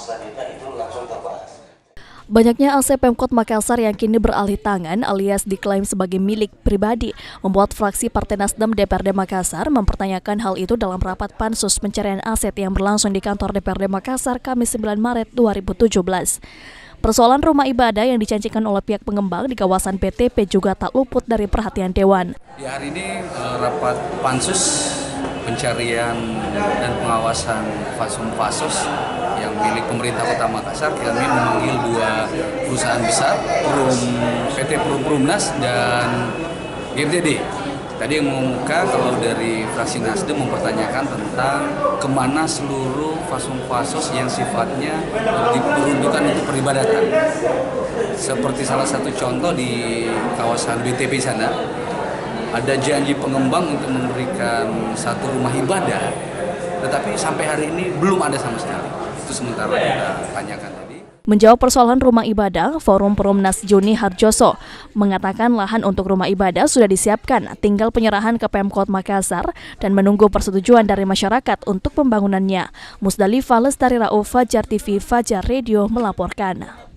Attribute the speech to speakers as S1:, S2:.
S1: selanjutnya itu langsung terbahas.
S2: Banyaknya aset Pemkot Makassar yang kini beralih tangan alias diklaim sebagai milik pribadi membuat fraksi Partai Nasdem DPRD Makassar mempertanyakan hal itu dalam rapat pansus pencarian aset yang berlangsung di kantor DPRD Makassar Kamis 9 Maret 2017. Persoalan rumah ibadah yang dijanjikan oleh pihak pengembang di kawasan PTP juga tak luput dari perhatian Dewan.
S3: Di hari ini rapat pansus pencarian dan pengawasan Fasum-Fasos yang milik pemerintah Kota Makassar, kami memanggil dua perusahaan besar, PT Perumnas dan GMTD. Tadi yang mengumumkan kalau dari fraksi Nasdem mempertanyakan tentang kemana seluruh Fasum-Fasos yang sifatnya diperuntukkan untuk peribadatan. Seperti salah satu contoh di kawasan BTP sana, ada janji pengembang untuk memberikan satu rumah ibadah, tetapi sampai hari ini belum ada sama sekali. Itu sementara kita tanyakan tadi.
S2: Menjawab persoalan rumah ibadah, Forum Perumnas Joni Harjoso mengatakan lahan untuk rumah ibadah sudah disiapkan, tinggal penyerahan ke Pemkot Makassar dan menunggu persetujuan dari masyarakat untuk pembangunannya. Musdalifah Lestari Rauf, Fajar TV, Fajar Radio melaporkan.